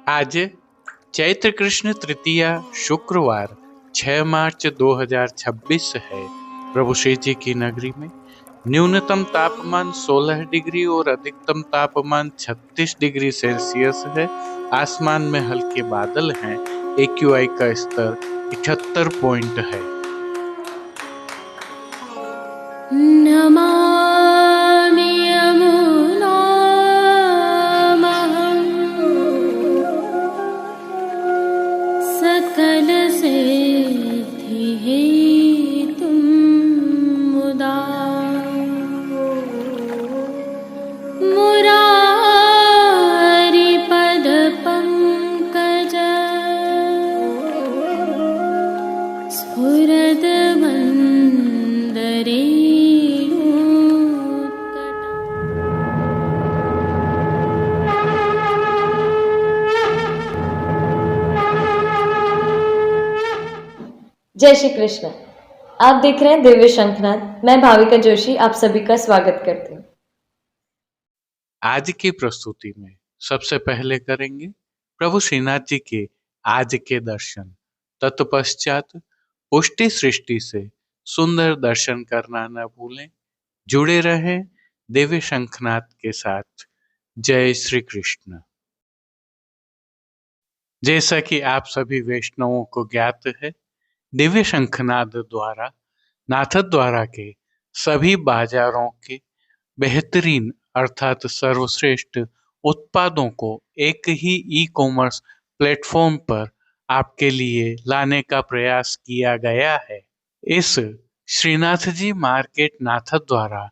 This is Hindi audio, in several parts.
आज चैत्र कृष्ण तृतीया शुक्रवार 6 मार्च 2026 है। प्रभु श्री जी की नगरी में न्यूनतम तापमान 16 डिग्री और अधिकतम तापमान 36 डिग्री सेल्सियस है। आसमान में हल्के बादल हैं। AQI का स्तर 78 पॉइंट है। नमामि यमुनामहं सकलसिद्धिहेतुं मुदा मुरारिपदपङ्कज स्फुरद्वन्दरे जय श्री कृष्ण। आप देख रहे हैं दिव्य शंखनाद। मैं भाविका जोशी आप सभी का स्वागत करती हूँ। आज की प्रस्तुति में सबसे पहले करेंगे प्रभु श्रीनाथ जी के आज के दर्शन। तत्पश्चात पुष्टि सृष्टि से सुंदर दर्शन करना न भूलें। जुड़े रहें दिव्य शंखनाद के साथ। जय श्री कृष्ण। जैसा कि आप सभी वैष्णवों को ज्ञात है, दिव्य शंखनाद द्वारा नाथद्वारा के सभी बाजारों के बेहतरीन अर्थात सर्वश्रेष्ठ उत्पादों को एक ही ई-कॉमर्स प्लेटफॉर्म पर आपके लिए लाने का प्रयास किया गया है। इस श्रीनाथ जी मार्केट नाथद्वारा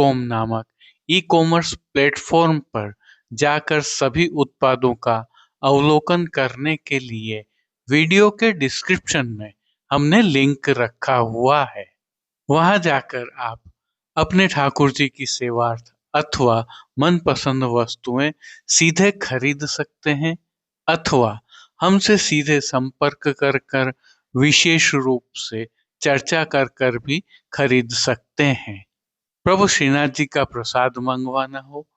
.com नामक ई-कॉमर्स प्लेटफॉर्म पर जाकर सभी उत्पादों का अवलोकन करने के लिए वीडियो के डिस्क्रिप्शन में हमने लिंक रखा हुआ है। वहां जाकर आप अपने ठाकुर जी की सेवार्थ अथवा मनपसंद वस्तुएं सीधे खरीद सकते हैं अथवा हमसे सीधे संपर्क कर कर विशेष रूप से चर्चा कर कर भी खरीद सकते हैं। प्रभु श्रीनाथ जी का प्रसाद मंगवाना हो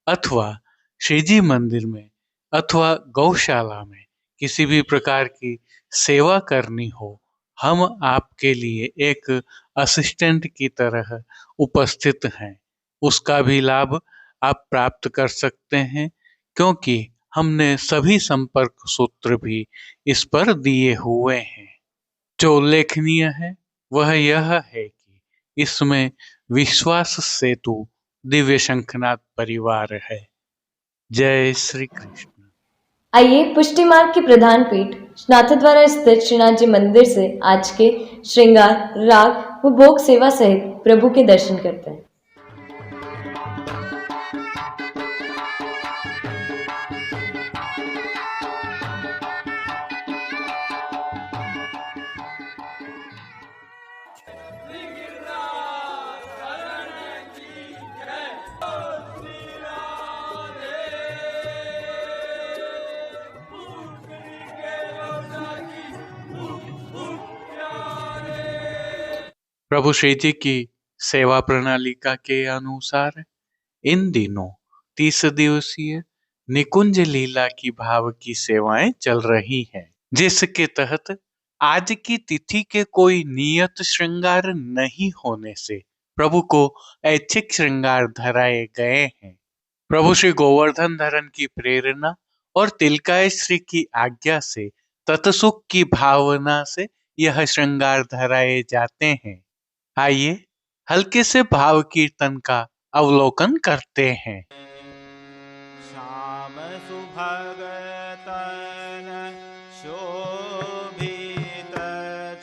अथवा श्री जी मंदिर में अथवा गौशाला में किसी भी प्रकार की सेवा करनी हो, हम आपके लिए एक असिस्टेंट की तरह उपस्थित हैं। उसका भी लाभ आप प्राप्त कर सकते हैं, क्योंकि हमने सभी संपर्क सूत्र भी इस पर दिए हुए हैं। जो उल्लेखनीय है वह यह है कि इसमें विश्वास सेतु दिव्य शंखनाद परिवार है। जय श्री कृष्ण। आइए पुष्टि मार्ग की प्रधान पीठ नाथद्वारा स्थित श्रीनाथ जी मंदिर से आज के श्रृंगार, राग व भोग सेवा सहित प्रभु के दर्शन करते हैं। प्रभु श्री जी की सेवा प्रणालिका के अनुसार इन दिनों 30 दिवसीय निकुंज लीला की भाव की सेवाएं चल रही हैं, जिसके तहत आज की तिथि के कोई नियत श्रृंगार नहीं होने से प्रभु को ऐच्छिक श्रृंगार धराए गए हैं। प्रभु श्री गोवर्धन धरन की प्रेरणा और तिलकाय श्री की आज्ञा से तत्सुख की भावना से यह श्रृंगार धराए जाते हैं। आइए हल्के से भाव कीर्तन का अवलोकन करते हैं। श्याम सुभगतन शोभित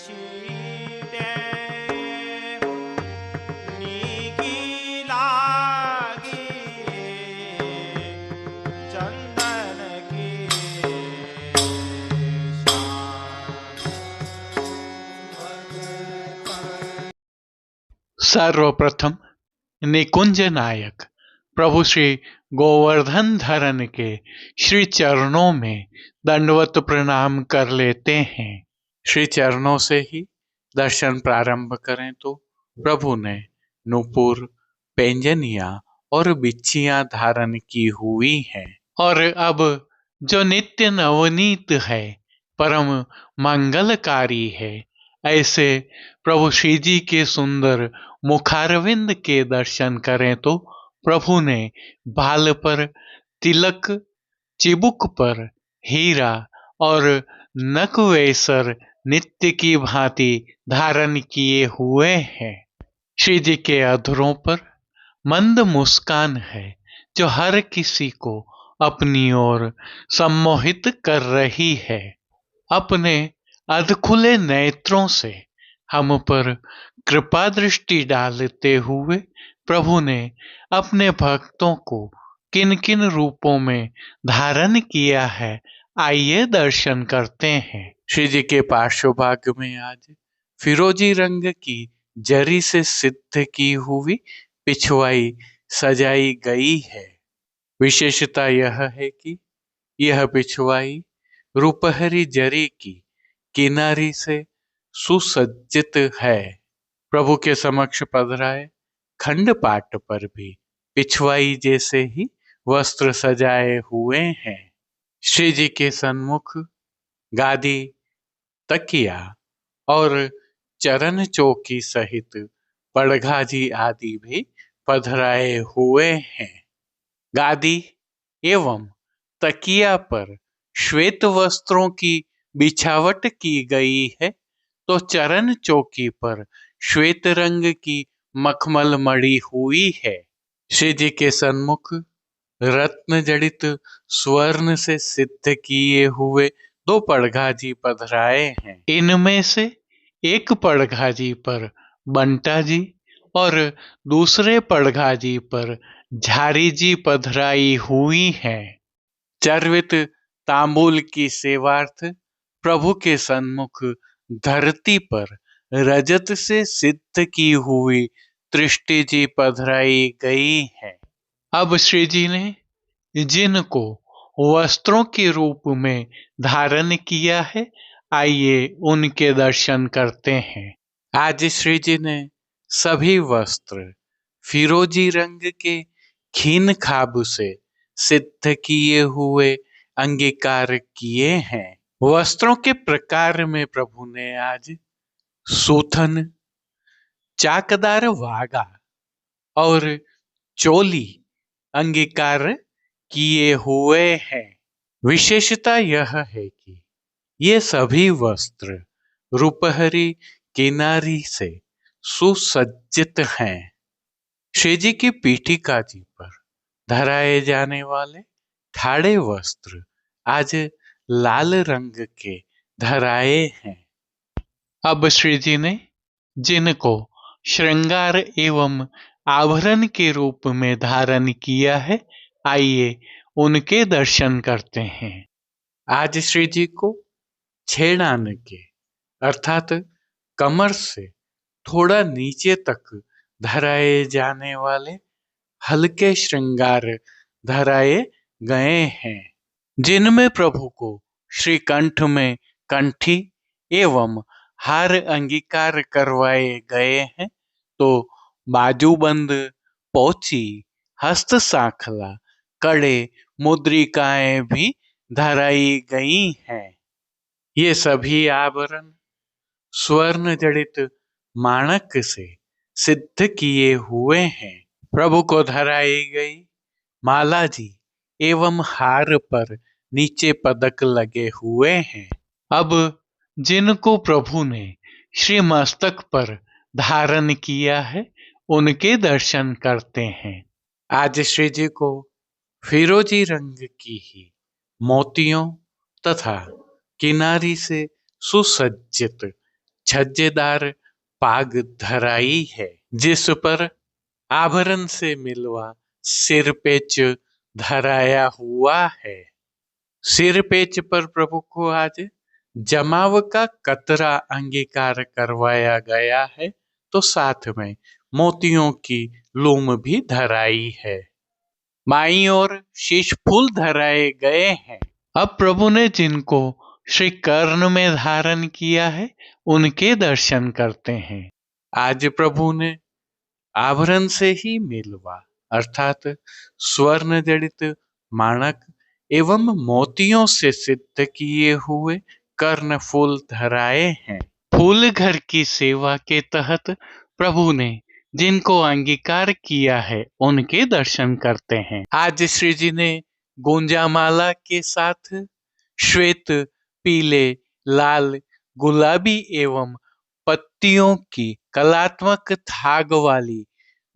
छीटे नीकी लागी चंदन की सर्वप्रथम निकुंज नायक प्रभु श्री गोवर्धन धरन के श्री चरणों में दंडवत प्रणाम कर लेते हैं। श्री चरणों से ही दर्शन प्रारंभ करें तो प्रभु ने नूपुर, पैंजनिया और बिच्छियां धारण की हुई हैं और अब जो नित्य नवनीत है, परम मंगलकारी है। ऐसे प्रभु श्री जी के सुंदर मुखारविंद के दर्शन करें तो प्रभु ने बाल पर तिलक, चिबुक पर हीरा और नकवेसर नित्य की भांति धारण किए हुए हैं। श्री जी के अधरों पर मंद मुस्कान है जो हर किसी को अपनी ओर सम्मोहित कर रही है। अपने अधखुले नेत्रों से हम पर कृपा दृष्टि डालते हुए प्रभु ने अपने भक्तों को किन किन रूपों में धारण किया है, आइए दर्शन करते हैं। श्री जी के पार्श्वभाग में आज फिरोजी रंग की जरी से सिद्ध की हुई पिछवाई सजाई गई है। विशेषता यह है कि यह पिछवाई रुपहरी जरी की किनारी से सुसज्जित है। प्रभु के समक्ष पधराए खंड पाट पर भी पिछवाई जैसे ही वस्त्र सजाए हुए हैं। श्री जी के सन्मुख गादी, तकिया और चरण चौकी सहित पड़घाजी आदि भी पधराए हुए हैं। गादी एवं तकिया पर श्वेत वस्त्रों की बिछावट की गई है, तो चरण चौकी पर श्वेत रंग की मखमल मड़ी हुई है। श्री जी के सन्मुख रत्न जड़ित स्वर्ण से सिद्ध किए हुए दो पड़घाजी पधराए हैं। इनमें से एक पड़घाजी पर बंटा जी और दूसरे पड़घाजी पर झारी जी पधराई हुई हैं। चर्वित तांबूल की सेवार्थ प्रभु के सन्मुख धरती पर रजत से सिद्ध की हुई दृष्टि जी पधराई गई है। अब श्री जी ने जिनको वस्त्रों के रूप में धारण किया है, आइए उनके दर्शन करते हैं। आज श्री जी ने सभी वस्त्र फिरोजी रंग के खीन खाब से सिद्ध किए हुए अंगीकार किए हैं। वस्त्रों के प्रकार में प्रभु ने आज सूथन, चाकदार वागा और चोली अंगीकार किए हुए हैं। विशेषता यह है कि ये सभी वस्त्र रुपहरी किनारी से सुसज्जित हैं। श्री जी की पीठिका जी पर धराए जाने वाले ठाड़े वस्त्र आज लाल रंग के धराए हैं। अब श्री जी ने जिनको श्रृंगार एवं आभरण के रूप में धारण किया है, आइए उनके दर्शन करते हैं। आज श्री जी को छेड़ान के अर्थात कमर से थोड़ा नीचे तक धराए जाने वाले हल्के श्रृंगार धराए गए हैं, जिनमें प्रभु को श्री कंठ में कंठी एवं हार अंगीकार करवाए गए हैं, तो बाजूबंद, पोची, हस्त सांखला, कड़े, मुद्रिकाएं भी धराई गई हैं। ये सभी आभरण स्वर्ण जड़ित माणक से सिद्ध किए हुए हैं। प्रभु को धराई गई माला जी एवं हार पर नीचे पदक लगे हुए हैं। अब जिनको प्रभु ने श्री मस्तक पर धारण किया है, उनके दर्शन करते हैं। आज श्री जी को फिरोजी रंग की ही मोतियों तथा किनारी से सुसज्जित छज्जेदार पाग धराई है, जिस पर आभरण से मिलवा सिरपेच धराया हुआ है। सिरपेच पर प्रभु को आज जमाव का कतरा अंगीकार करवाया गया है, तो साथ में मोतियों की लूम भी धराई है। बाईं ओर शीश फूल धराए गए हैं। अब प्रभु ने जिनको श्री कर्ण में धारण किया है, उनके दर्शन करते हैं। आज प्रभु ने आभरण से ही मिलवा अर्थात स्वर्ण जड़ित माणक एवं मोतियों से सिद्ध किए हुए कर्ण फूल धराए हैं। फूल घर की सेवा के तहत प्रभु ने जिनको अंगीकार किया है उनके दर्शन करते हैं। आज श्री जी ने गुंजामाला के साथ श्वेत, पीले, लाल, गुलाबी एवं पत्तियों की कलात्मक थाग वाली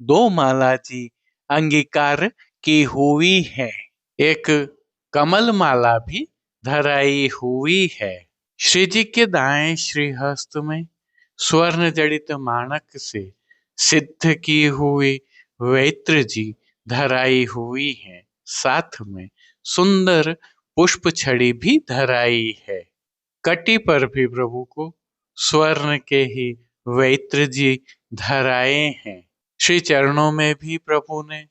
2 माला जी अंगीकार की हुई है। एक कमल माला भी धराई हुई है। श्री जी के दाएं श्रीहस्त में स्वर्ण जड़ित माणक से सिद्ध की हुई वैत्र जी धराई हुई है। साथ में सुंदर पुष्प छड़ी भी धराई है। कटी पर भी प्रभु को स्वर्ण के ही वैत्र जी धराए हैं। श्री चरणों में भी प्रभु ने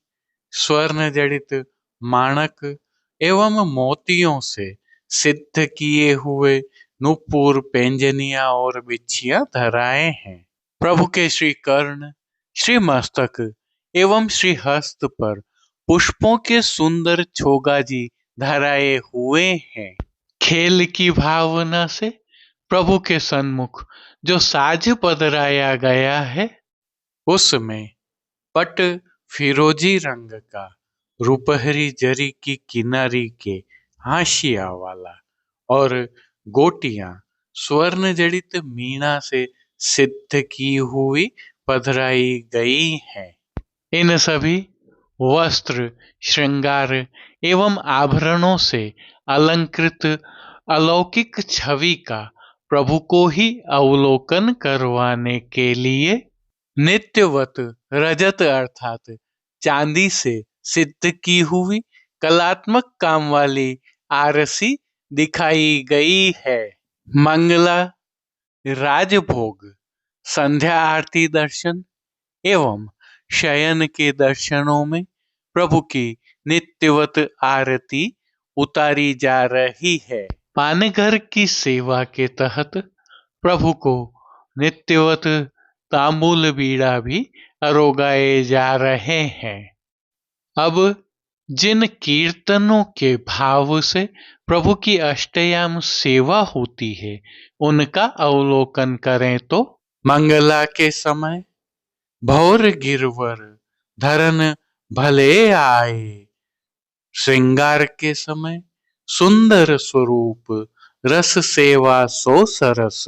स्वर्ण जड़ित माणक एवं मोतियों से सिद्ध किए हुए नूपुर, पेंजनिया और बिछिया धराए हैं। प्रभु के श्री कर्ण, श्री मस्तक एवं श्री हस्त पर पुष्पों के सुंदर छोगा जी धराए हुए हैं। खेल की भावना से प्रभु के सन्मुख जो साज पधराया गया है उसमें पट फिरोजी रंग का रुपहरी जरी की किनारी के हाशिया वाला और गोटियां स्वर्ण जड़ित मीणा से सिद्ध की हुई पधराई गई हैं। इन सभी वस्त्र, श्रृंगार एवं आभरणों से अलंकृत अलौकिक छवि का प्रभु को ही अवलोकन करवाने के लिए नित्यवत रजत अर्थात चांदी से सिद्ध की हुई कलात्मक काम वाली आरसी दिखाई गई है। मंगला, राजभोग, संध्या आरती दर्शन एवं शयन के दर्शनों में प्रभु की नित्यवत आरती उतारी जा रही है। पानघर की सेवा के तहत प्रभु को नित्यवत तांबूल बीड़ा भी अरोगाए जा रहे हैं। अब जिन कीर्तनों के भाव से प्रभु की अष्टयाम सेवा होती है उनका अवलोकन करें तो मंगला के समय भौर गिरवर धरन भले आए, श्रृंगार के समय सुंदर स्वरूप रस सेवा सो सरस,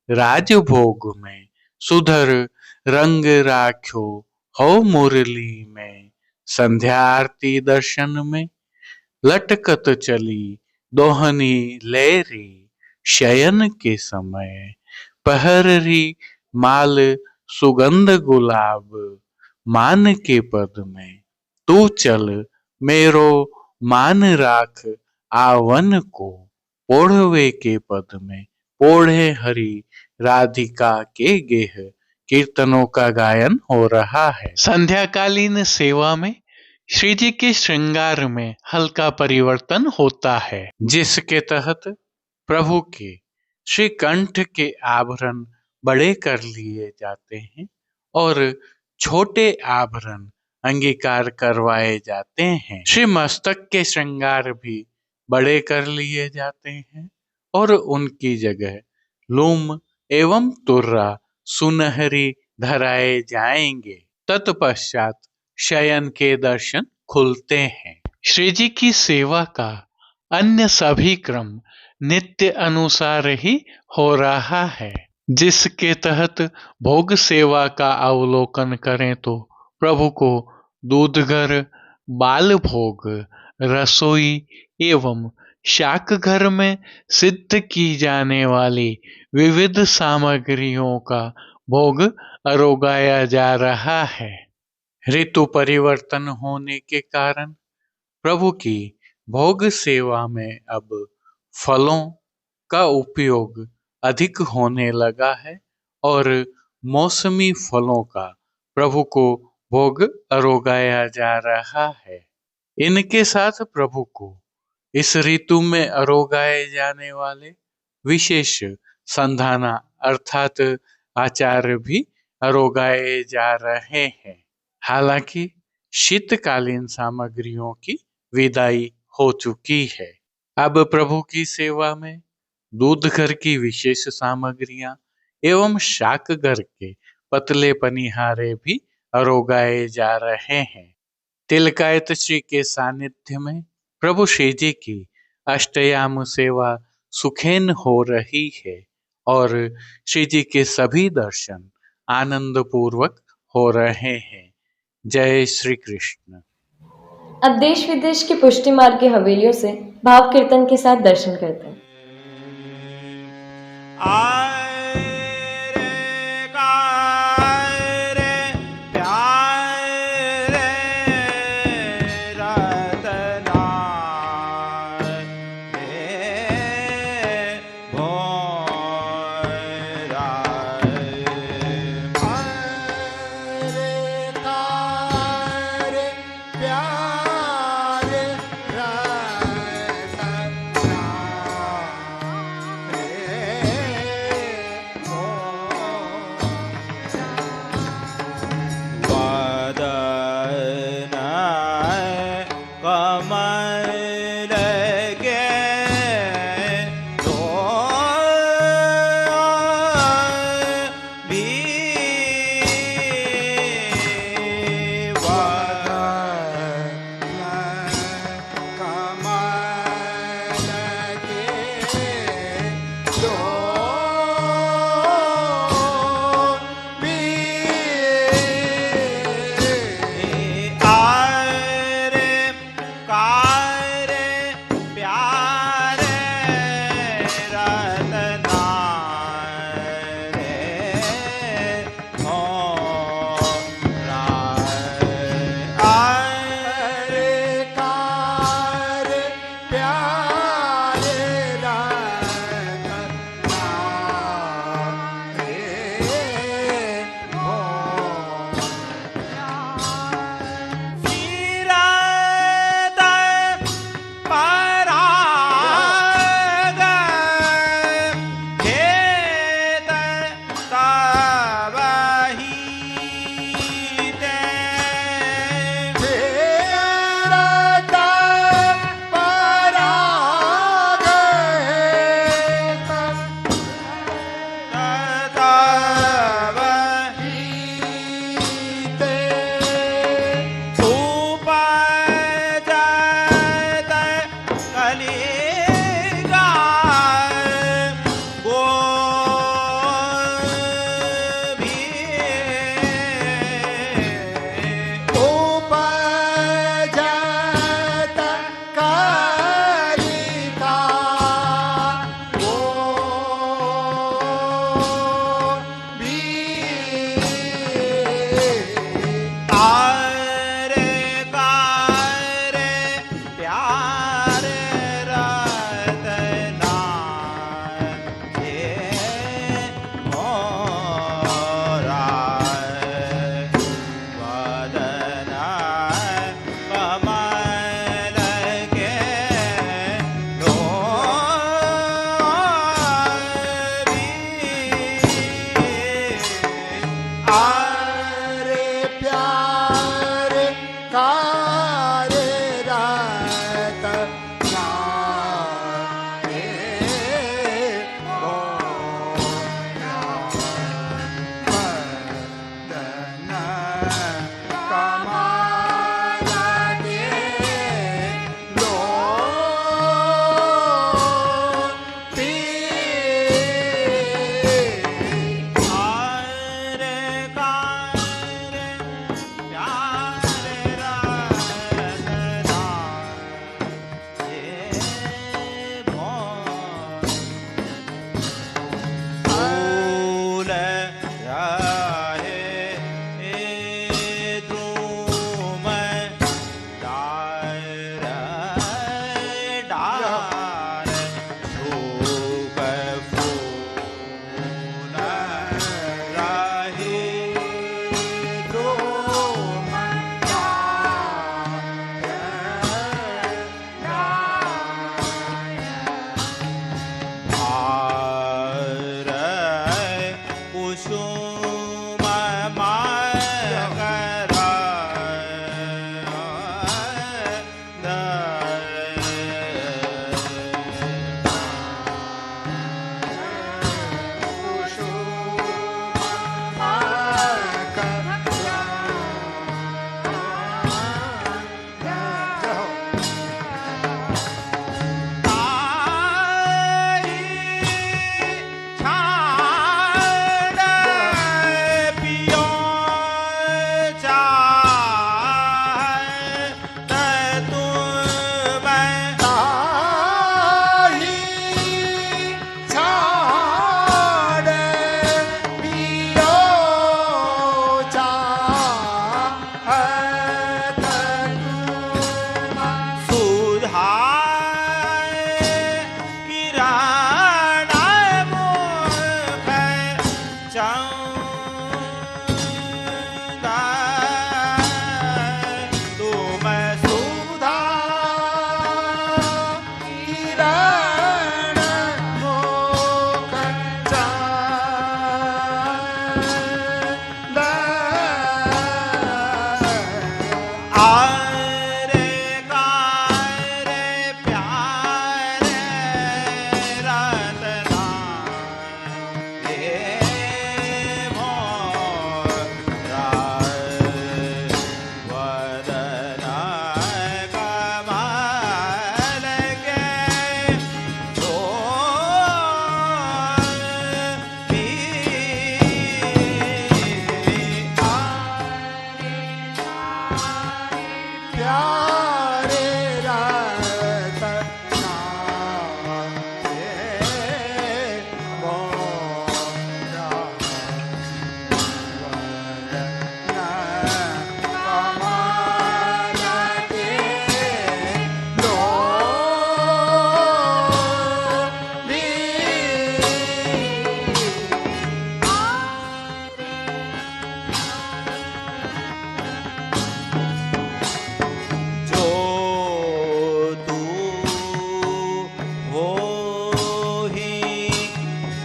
राजभोग में सुधर रंग राख्यो हो मुरली में, संध्या आरती दर्शन में लटकत चली दोहनी लेरी, शयन के समय पहररी माल सुगंध गुलाब, मान के पद में तू चल मेरो मान राख आवन को, पोढ़वे के पद में पोढ़े हरि राधिका के गेह कीर्तनों का गायन हो रहा है। संध्याकालीन सेवा में श्री जी के श्रृंगार में हल्का परिवर्तन होता है, जिसके तहत प्रभु के श्री कंठ के आभरण बड़े कर लिए जाते हैं और छोटे आभरण अंगीकार करवाए जाते हैं। श्री मस्तक के श्रृंगार भी बड़े कर लिए जाते हैं और उनकी जगह लूम एवं तुर्रा सुनहरी धराए जाएंगे। तत्पश्चात शयन के दर्शन खुलते हैं। श्री जी की सेवा का अन्य सभी क्रम नित्य अनुसार ही हो रहा है, जिसके तहत भोग सेवा का अवलोकन करें तो प्रभु को दूधघर, बाल भोग, रसोई एवं शाक घर में सिद्ध की जाने वाली विविध सामग्रियों का भोग अरोगाया जा रहा है। ऋतु परिवर्तन होने के कारण प्रभु की भोग सेवा में अब फलों का उपयोग अधिक होने लगा है और मौसमी फलों का प्रभु को भोग अरोगाया जा रहा है। इनके साथ प्रभु को इस ऋतु में अरोगाए जाने वाले विशेष संधाना अर्थात आचार भी अरोगाए जा रहे हैं। हालांकि शीतकालीन सामग्रियों की विदाई हो चुकी है। अब प्रभु की सेवा में दूध घर की विशेष सामग्रियां एवं शाक घर के पतले पनिहारे भी अरोगाए जा रहे हैं। तिलकायत श्री के सानिध्य में प्रभु श्री जी की अष्टयाम सेवा सुखेन हो रही है और श्री जी के सभी दर्शन आनंद पूर्वक हो रहे हैं। जय श्री कृष्ण। अब देश विदेश की पुष्टि मार्ग की हवेलियों से भाव कीर्तन के साथ दर्शन करते हैं। आए रे गाए रे प्यारे रतना रे भोराए रे गाए रे प्यारे रतना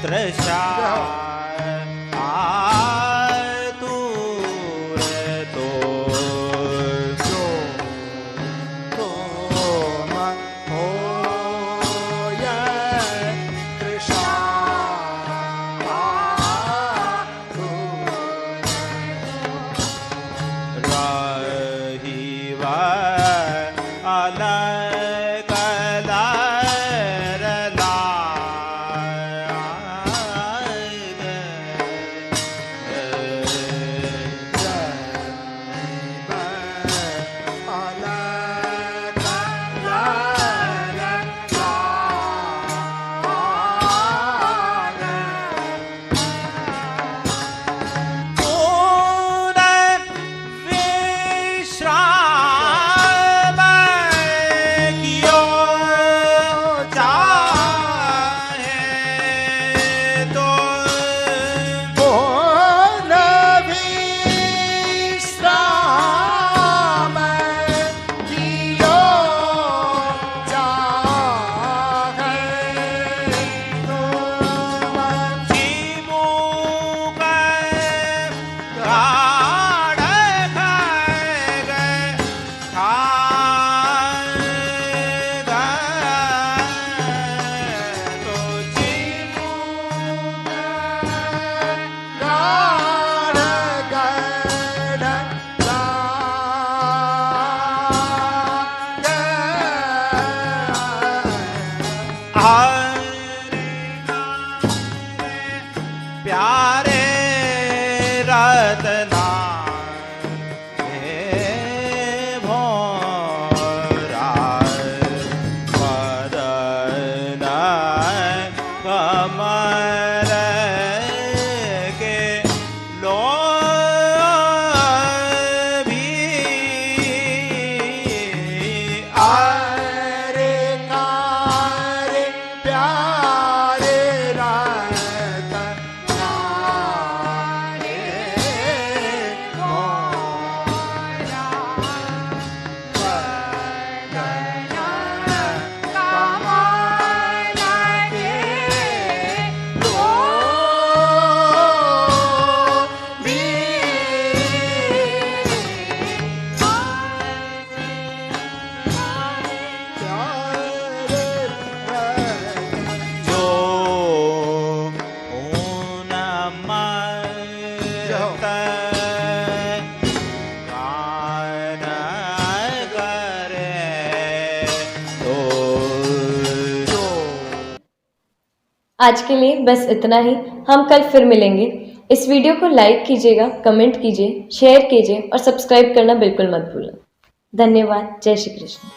तृषा प्यारे रतना भोरा मदन कमर के लोभी अरे कारे प्यारे आज के लिए बस इतना ही। हम कल फिर मिलेंगे। इस वीडियो को लाइक कीजिएगा, कमेंट कीजिए, शेयर कीजिए और सब्सक्राइब करना बिल्कुल मत भूलना। धन्यवाद। जय श्री कृष्ण।